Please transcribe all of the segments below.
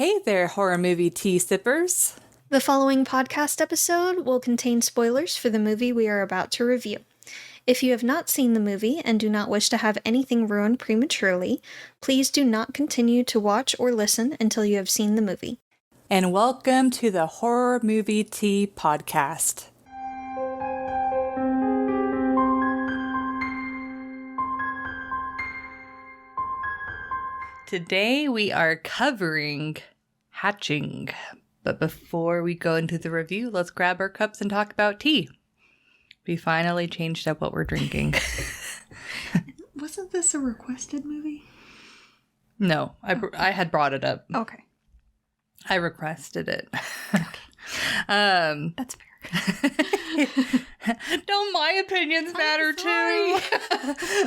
Hey there, horror movie tea sippers. The following podcast episode will contain spoilers for the movie we are about to review. If you have not seen the movie and do not wish to have anything ruined prematurely, please do not continue to watch or listen until you have seen the movie. And welcome to the Horror Movie Tea Podcast. Today we are covering Hatching. But before we go into the review, let's grab our cups and talk about tea. We finally changed up what we're drinking. Wasn't this a requested movie? No, I had brought it up. Okay. I requested it. That's fair. Don't my opinions matter too?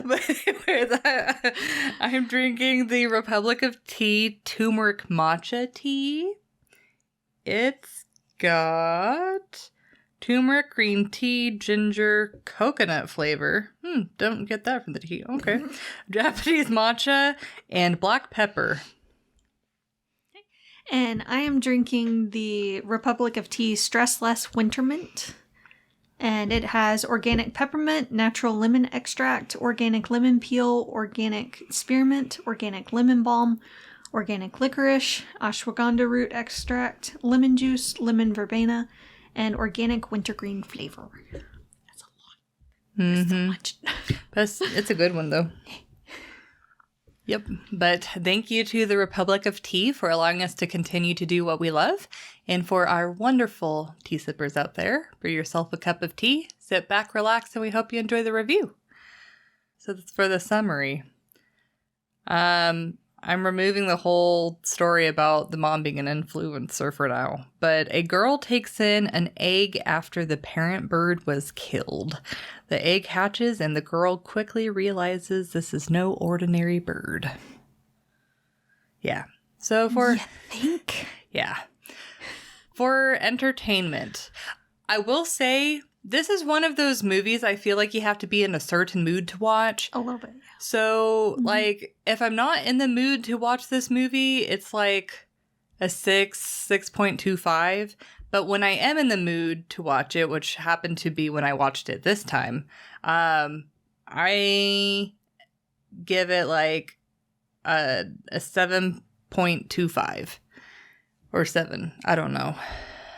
But anyways, I'm drinking the Republic of Tea turmeric matcha tea. It's got turmeric, green tea, ginger, coconut flavor. Don't get that from the tea. Okay. Japanese matcha and black pepper. And I am drinking the Republic of Tea Stress Less Winter Mint. And it has organic peppermint, natural lemon extract, organic lemon peel, organic spearmint, organic lemon balm, organic licorice, ashwagandha root extract, lemon juice, lemon verbena, and organic wintergreen flavor. That's a lot. That's so much. But it's a good one, though. Yep. But thank you to the Republic of Tea for allowing us to continue to do what we love. And for our wonderful tea sippers out there, brew yourself a cup of tea, sit back, relax, and we hope you enjoy the review. So that's for the summary. I'm removing the whole story about the mom being an influencer for now. But a girl takes in an egg after the parent bird was killed. The egg hatches and the girl quickly realizes this is no ordinary bird. Yeah. So for... You think? Yeah. For entertainment, I will say this is one of those movies I feel like you have to be in a certain mood to watch. A little bit, yeah. So, like, if I'm not in the mood to watch this movie, it's like a 6.25. But when I am in the mood to watch it, which happened to be when I watched it this time, I give it like a 7.25 or 7. I don't know.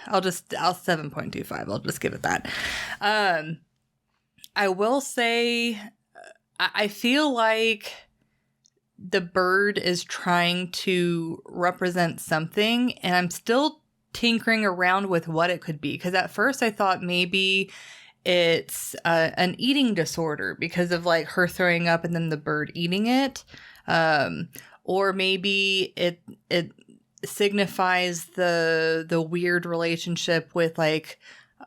I'll 7.25. I'll just give it that. I will say, I feel like the bird is trying to represent something, and I'm still tinkering around with what it could be. Because at first I thought maybe it's an eating disorder because of like her throwing up and then the bird eating it. Or maybe it signifies the weird relationship with like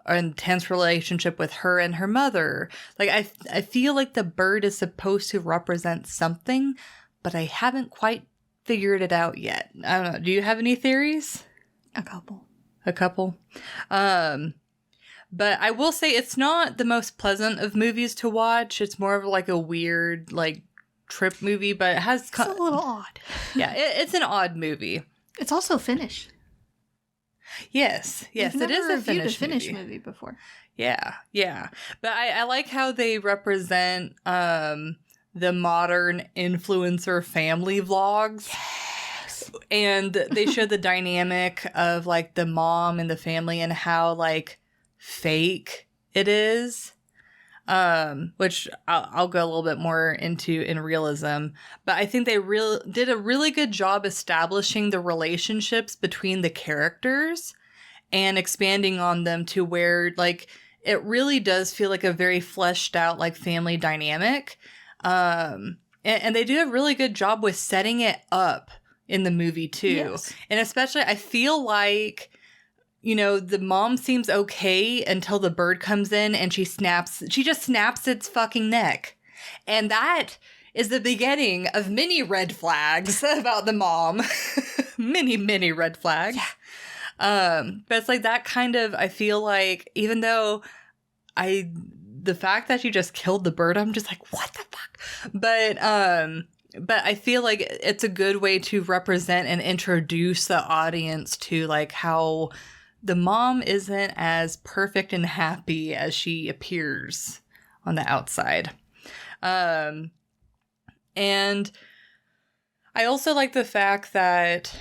an intense relationship with her and her mother. Like I feel like the bird is supposed to represent something, but I haven't quite figured it out yet. I don't know. Do you have any theories? A couple. But I will say it's not the most pleasant of movies to watch. It's more of like a weird like trip movie, but it has... It's a little odd. Yeah, it's an odd movie. It's also Finnish. Yes, it is a Finnish movie before. Yeah. But I like how they represent the modern influencer family vlogs. Yes. And they show the dynamic of like the mom and the family and how like fake it is. Which I'll go a little bit more into in realism. But I think they did a really good job establishing the relationships between the characters and expanding on them to where, like, it really does feel like a very fleshed out, like, family dynamic. And they do a really good job with setting it up in the movie, too. Yes. And especially, I feel like... You know, the mom seems okay until the bird comes in and she just snaps its fucking neck. And that is the beginning of many red flags about the mom. many red flags. Yeah. But it's like that kind of, I feel like, even though the fact that she just killed the bird, I'm just like, what the fuck? But but I feel like it's a good way to represent and introduce the audience to like how the mom isn't as perfect and happy as she appears on the outside. And I also like the fact that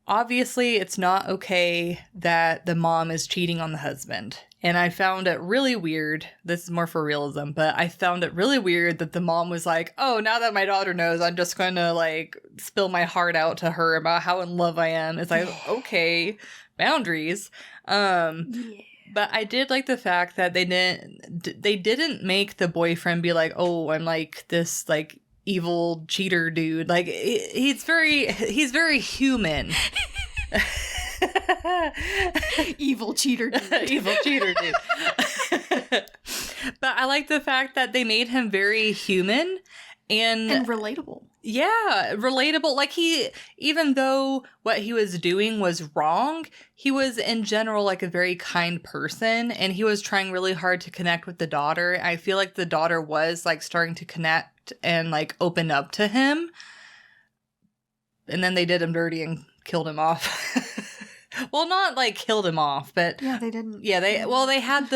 obviously it's not okay that the mom is cheating on the husband. And I found it really weird. This is more for realism, but I found it really weird that the mom was like, oh, now that my daughter knows, I'm just going to like spill my heart out to her about how in love I am. It's like, okay, boundaries. Yeah. But I did like the fact that they didn't make the boyfriend be like, oh, I'm like this like evil cheater dude. Like he's very human. Evil cheater dude. Evil cheater dude. But I like the fact that they made him very human and relatable. Yeah, relatable. Like even though what he was doing was wrong, he was in general like a very kind person, and he was trying really hard to connect with the daughter. I feel like the daughter was like starting to connect and like open up to him. And then they did him dirty and killed him off. Well, not like killed him off, but yeah, they didn't. Yeah, they had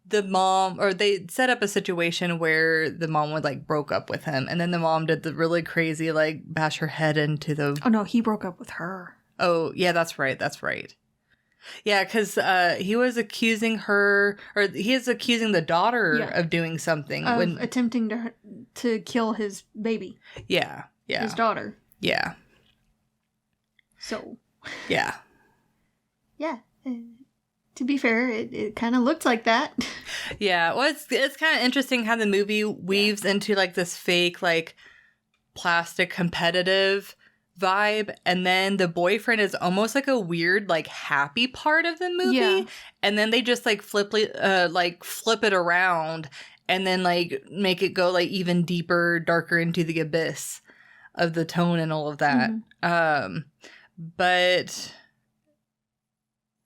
the mom, or they set up a situation where the mom would like broke up with him, and then the mom did the really crazy like bash her head into the. Oh no, he broke up with her. Oh yeah, that's right. Yeah, because he was accusing her, or he is accusing the daughter of doing something of attempting to kill his baby. Yeah, his daughter. Yeah. So. Yeah. Yeah. To be fair, it kind of looked like that. Yeah, well, it's kind of interesting how the movie weaves into like this fake like plastic competitive vibe, and then the boyfriend is almost like a weird like happy part of the movie, and then they just like flip it around and then like make it go like even deeper, darker into the abyss of the tone and all of that. But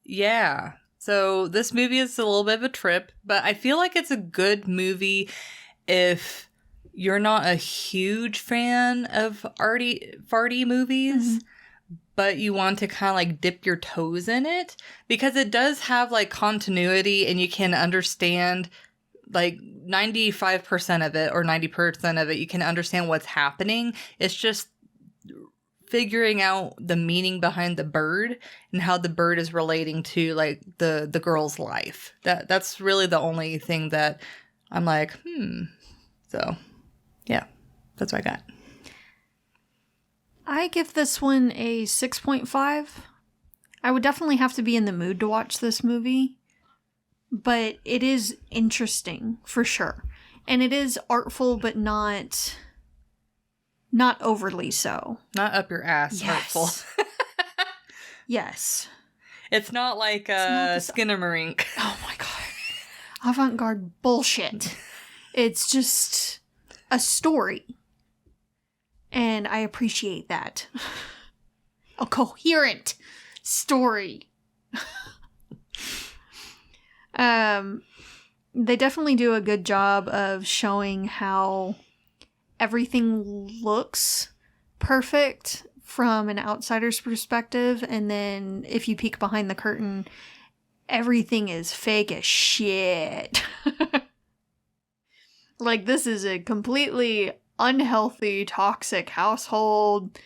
yeah. So this movie is a little bit of a trip, but I feel like it's a good movie if you're not a huge fan of farty movies, but you want to kind of like dip your toes in it, because it does have like continuity and you can understand like 95% of it or 90% of it. You can understand what's happening. It's just figuring out the meaning behind the bird and how the bird is relating to like the girl's life. That's really the only thing that I'm like, So yeah, that's what I got. I give this one a 6.5. I would definitely have to be in the mood to watch this movie, but it is interesting for sure. And it is artful, but not overly so. Not up your ass, artful. Yes. It's not like Skinamarink. Oh my god. Avant-garde bullshit. It's just a story. And I appreciate that. A coherent story. They definitely do a good job of showing how everything looks perfect from an outsider's perspective, and then if you peek behind the curtain, everything is fake as shit. Like, this is a completely unhealthy, toxic household.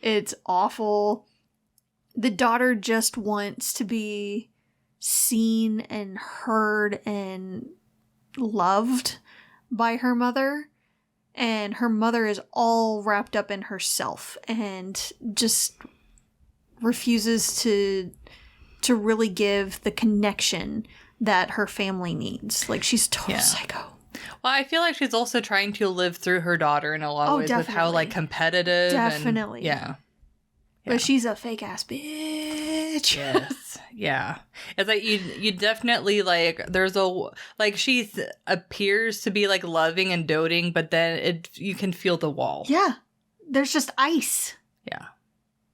It's awful. The daughter just wants to be seen and heard and loved by her mother. And her mother is all wrapped up in herself and just refuses to really give the connection that her family needs. Like, she's total psycho. Well, I feel like she's also trying to live through her daughter in a lot of ways with how like competitive. Definitely. And, yeah. But she's a fake ass bitch. Yes. Yeah. It's like you definitely like there's she appears to be like loving and doting, but then you can feel the wall. Yeah. There's just ice. Yeah.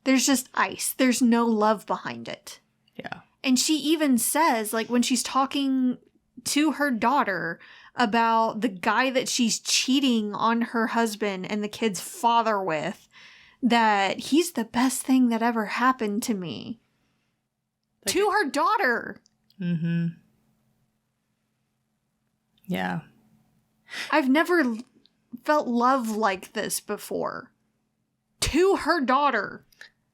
There's just ice. There's no love behind it. Yeah. And she even says, like, when she's talking to her daughter about the guy that she's cheating on her husband and the kid's father with, that he's the best thing that ever happened to me. Like, to her daughter. Mm-hmm. Yeah. I've never felt love like this before. To her daughter.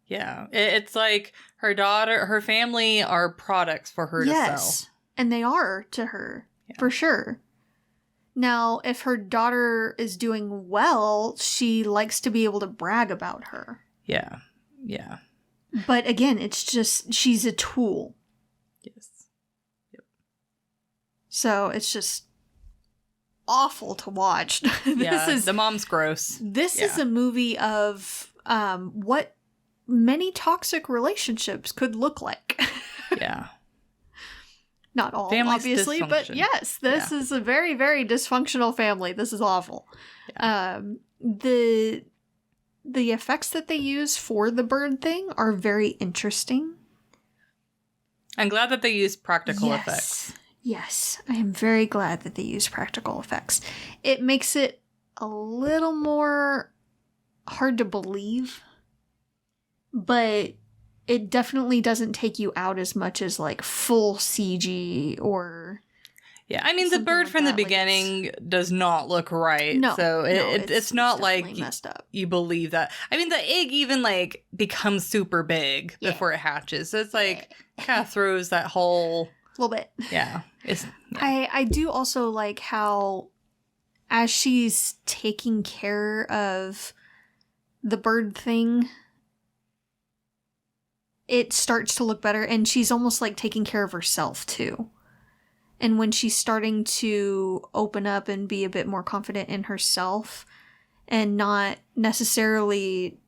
Yeah. It's like her daughter, her family are products for her to sell. And they are to her, for sure. Now, if her daughter is doing well, she likes to be able to brag about her. Yeah. Yeah. But again, it's just, she's a tool. Yes. Yep. So it's just awful to watch. The mom's gross. This is a movie of what many toxic relationships could look like. Yeah. Not all, Family's obviously, but yes, this is a very, very dysfunctional family. This is awful. Yeah. The effects that they use for the bird thing are very interesting. I'm glad that they use practical effects. Yes, I am very glad that they use practical effects. It makes it a little more hard to believe, but it definitely doesn't take you out as much as like full CG or... Yeah, I mean, the bird like from the beginning does not look right. No, so it's not like messed up. You believe that. I mean, the egg even like becomes super big before it hatches. So it's like kind of throws that whole... little bit. Yeah. I do also like how as she's taking care of the bird thing, it starts to look better, and she's almost like taking care of herself too. And when she's starting to open up and be a bit more confident in herself and not necessarily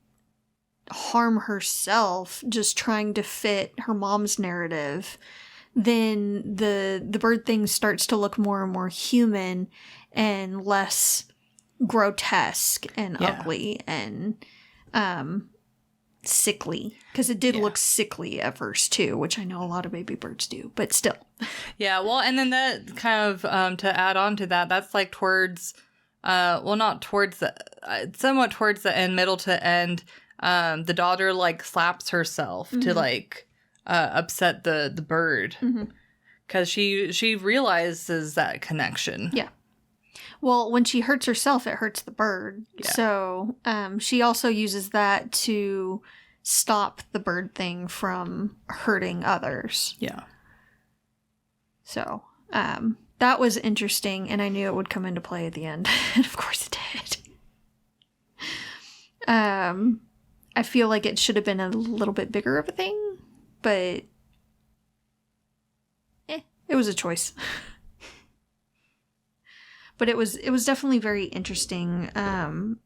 harm herself, just trying to fit her mom's narrative, then the bird thing starts to look more and more human and less grotesque and ugly and sickly, because it did look sickly at first too, which I know a lot of baby birds do, but still. Yeah, well, and then that kind of to add on to that, that's like towards not towards the somewhat towards the end, middle to end, the daughter like slaps herself to like upset the bird, because she realizes that connection. Yeah. Well, when she hurts herself, it hurts the bird. Yeah. So she also uses that to stop the bird thing from hurting others. Yeah. So that was interesting, and I knew it would come into play at the end. And of course it did. I feel like it should have been a little bit bigger of a thing, but it was a choice. But it was definitely very interesting. And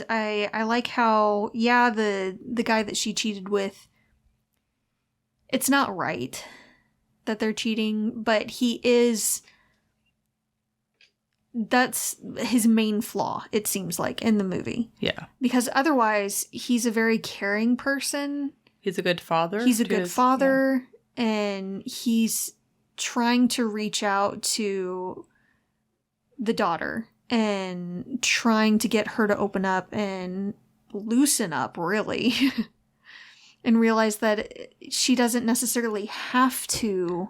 I like how, the guy that she cheated with, it's not right that they're cheating, but that's his main flaw, it seems like, in the movie. Yeah. Because otherwise, he's a very caring person. He's a good father. And he's trying to reach out to the daughter and trying to get her to open up and loosen up, really, and realize that she doesn't necessarily have to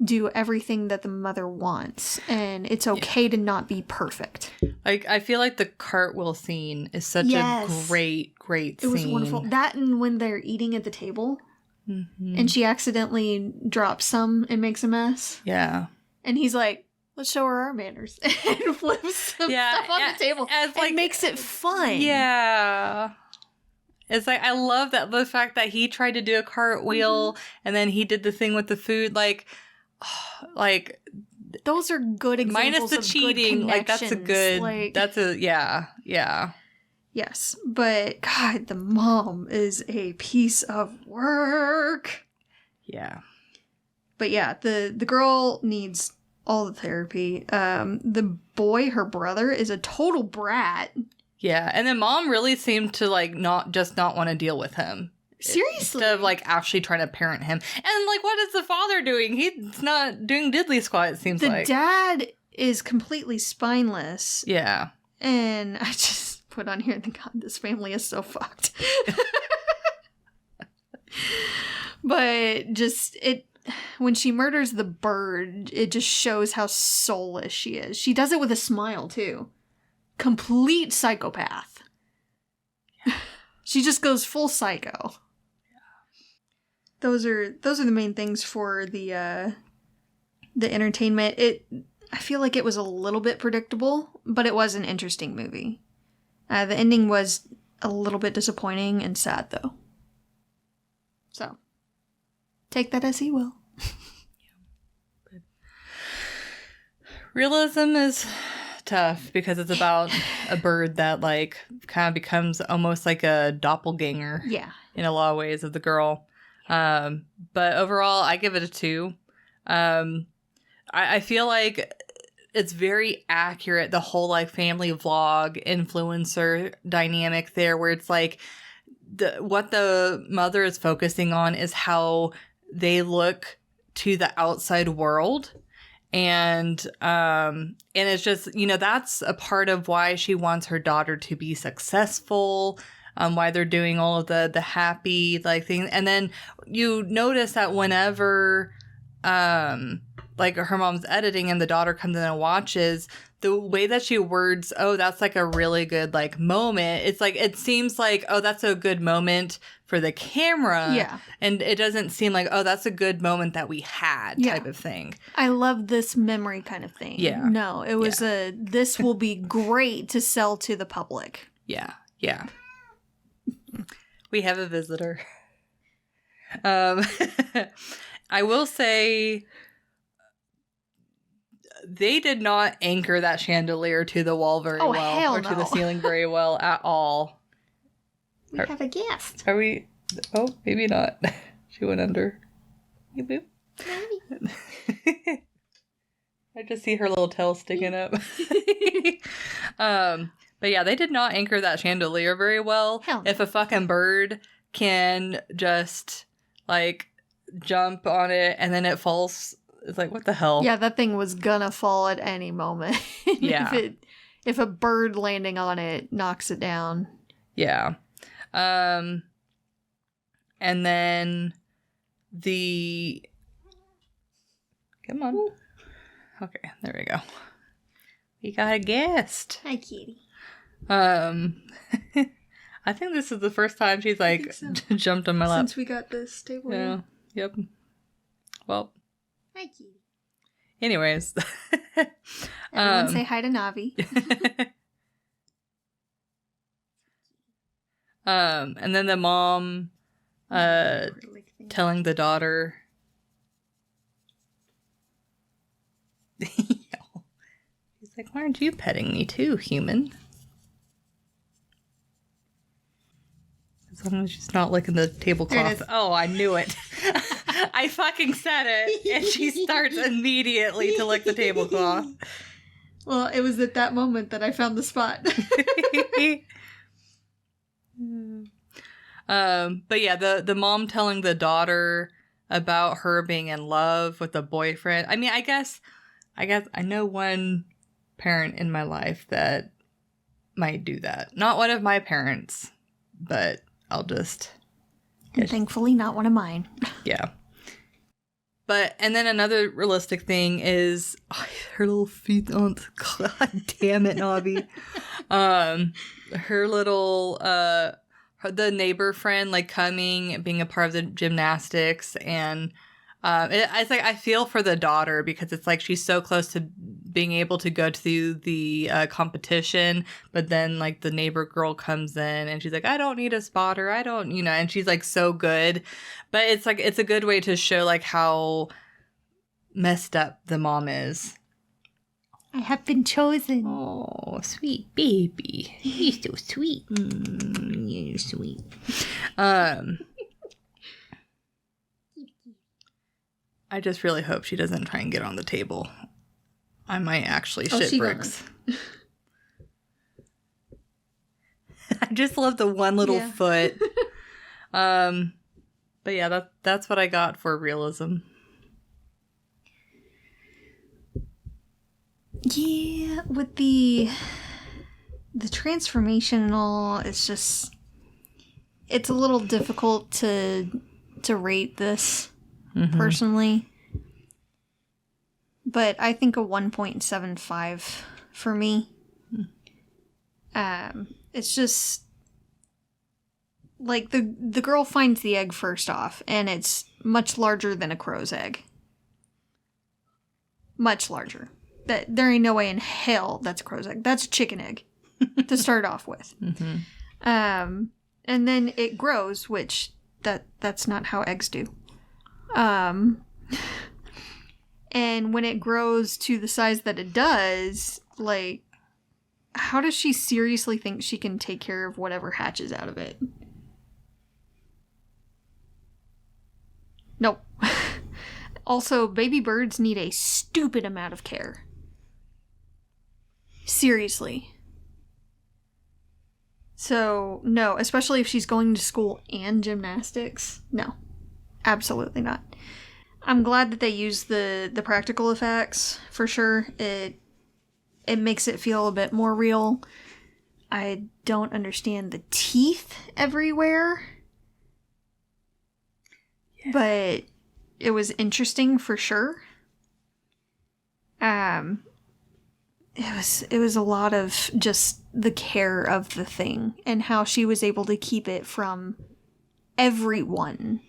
do everything that the mother wants, and it's okay to not be perfect. Like, I feel like the cartwheel scene is such a great scene. It was wonderful. That, and when they're eating at the table, and she accidentally drops some and makes a mess. Yeah. And he's like, let's show her our manners. And flips some stuff on the table. And makes it fun. Yeah. It's like, I love that, the fact that he tried to do a cartwheel, and then he did the thing with the food. Like, those are good examples minus the of cheating. Like, that's a good, yeah. Yes, but God, the mom is a piece of work. Yeah. But yeah, the girl needs all the therapy. The boy, her brother, is a total brat. Yeah, and then mom really seemed to like not want to deal with him Seriously. Instead of like actually trying to parent him. And like, what is the father doing? He's not doing diddly squat, it seems The like. dad is completely spineless. Yeah. And I just put on here, God, this family is so fucked. But just, when she murders the bird, it just shows how soulless she is. She does it with a smile, too. Complete psychopath. She just goes full psycho. Those are the main things for the entertainment. I feel like it was a little bit predictable, but it was an interesting movie. The ending was a little bit disappointing and sad, though. So, take that as you will. Realism is tough because it's about a bird that like kind of becomes almost like a doppelganger. Yeah. In a lot of ways of the girl. But overall, I give it a 2. I feel like it's very accurate, the whole like family vlog influencer dynamic there, where it's like what the mother is focusing on is how they look to the outside world. And it's just, that's a part of why she wants her daughter to be successful, why they're doing all of the happy like things. And then you notice that whenever like her mom's editing and the daughter comes in and watches, the way that she words, oh, that's like a really good like moment. It's like, it seems like, oh, that's a good moment for the camera. Yeah. And it doesn't seem like, oh, that's a good moment that we had type of thing. I love this memory kind of thing. Yeah. No, it was this will be great to sell to the public. Yeah. Yeah. We have a visitor. I will say they did not anchor that chandelier to the wall very well, hell or to the no. ceiling very well at all. We have a guest. Are we? Oh, maybe not. She went under. Boop. I just see her little tail sticking up. But yeah, they did not anchor that chandelier very well. Hell no. If a fucking bird can just like jump on it and then it falls, it's like, what the hell? Yeah, that thing was gonna fall at any moment. Yeah. if a bird landing on it knocks it down. Yeah. And then come on. Okay, there we go. We got a guest. Hi, kitty. I think this is the first time she's like jumped on my lap. Since we got this table. Yeah. Yep. Well. Hi, kitty. Anyways. Everyone say hi to Navi. And then the mom telling the daughter he's like, why aren't you petting me too, human? As long as she's not licking the tablecloth. Oh, I knew it. I fucking said it. And she starts immediately to lick the tablecloth. Well, it was at that moment that I found the spot. But yeah, the mom telling the daughter about her being in love with a boyfriend. I mean, I guess I know one parent in my life that might do that. Not one of my parents, but I'll just... And thankfully not one of mine. Yeah. And then another realistic thing is her little feet on... God damn it, Navi. Her little... the neighbor friend, like, coming, being a part of the gymnastics, and it's like I feel for the daughter because it's like she's so close to being able to go to the competition, but then like the neighbor girl comes in and she's like, I don't need a spotter, I don't, and she's like so good, but it's like it's a good way to show like how messed up the mom is. I have been chosen. Oh, sweet baby. You're so sweet. You're sweet. I just really hope she doesn't try and get on the table. I might actually shit bricks. I just love the one little foot. But yeah, that's what I got for realism. Yeah, with the transformation and all, it's a little difficult to rate this personally. But I think a 1.75 for me. It's just like the girl finds the egg first off, and it's much larger than a crow's egg. Much larger. That there ain't no way in hell that's a crow's egg. That's a chicken egg to start off with. And then it grows, which that's not how eggs do. And when it grows to the size that it does, like, how does she seriously think she can take care of whatever hatches out of it? Nope. Also, baby birds need a stupid amount of care. Seriously. So, no, especially if she's going to school and gymnastics. No. Absolutely not. I'm glad that they use the practical effects, for sure. It makes it feel a bit more real. I don't understand the teeth everywhere. Yeah. But it was interesting for sure. It was a lot of just the care of the thing and how she was able to keep it from everyone.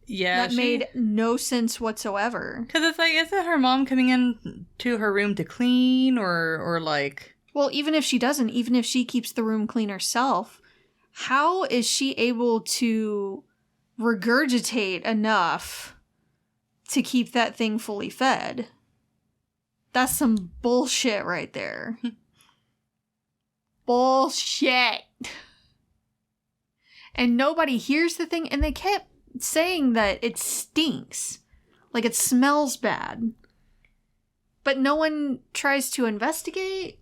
Yeah, that made no sense whatsoever. Because it's like, isn't her mom coming in to her room to clean or like... Well, even if she doesn't, even if she keeps the room clean herself, how is she able to regurgitate enough to keep that thing fully fed? That's some bullshit right there. Bullshit. And nobody hears the thing, and they kept saying that it stinks. Like it smells bad. But no one tries to investigate?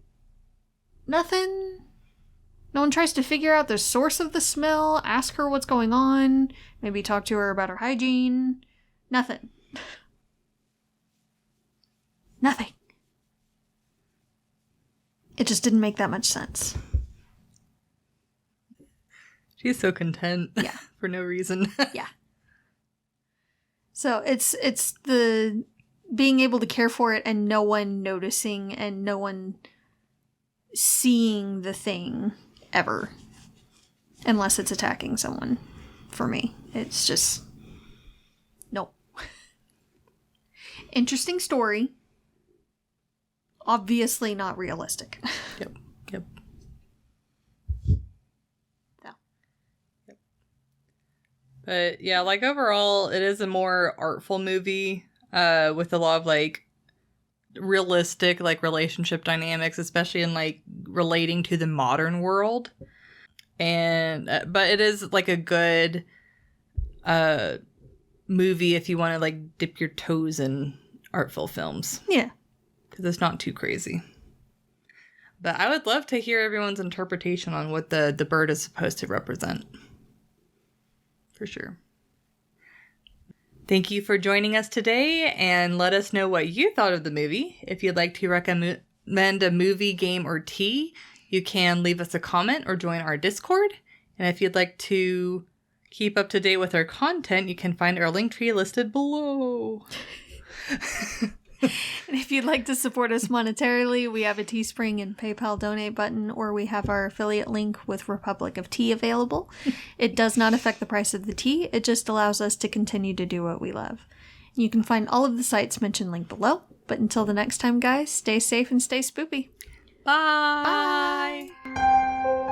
Nothing? No one tries to figure out the source of the smell, ask her what's going on, maybe talk to her about her hygiene? Nothing. Nothing. It just didn't make that much sense. She's so content. Yeah. For no reason. Yeah. So it's the being able to care for it and no one noticing and no one seeing the thing ever. Unless it's attacking someone. For me. It's just... Nope. Interesting story. Obviously not realistic. Yep. No. Yep. But yeah, like overall, it is a more artful movie with a lot of like realistic like relationship dynamics, especially in like relating to the modern world. And but it is like a good movie if you want to like dip your toes in artful films. Yeah. Because it's not too crazy. But I would love to hear everyone's interpretation on what the bird is supposed to represent. For sure. Thank you for joining us today, and let us know what you thought of the movie. If you'd like to recommend a movie, game, or tea, you can leave us a comment or join our Discord. And if you'd like to keep up to date with our content, you can find our link tree listed below. And if you'd like to support us monetarily, we have a Teespring and PayPal donate button, or we have our affiliate link with Republic of Tea available. It does not affect the price of the tea. It just allows us to continue to do what we love. You can find all of the sites mentioned linked below. But until the next time, guys, stay safe and stay spoopy. Bye. Bye.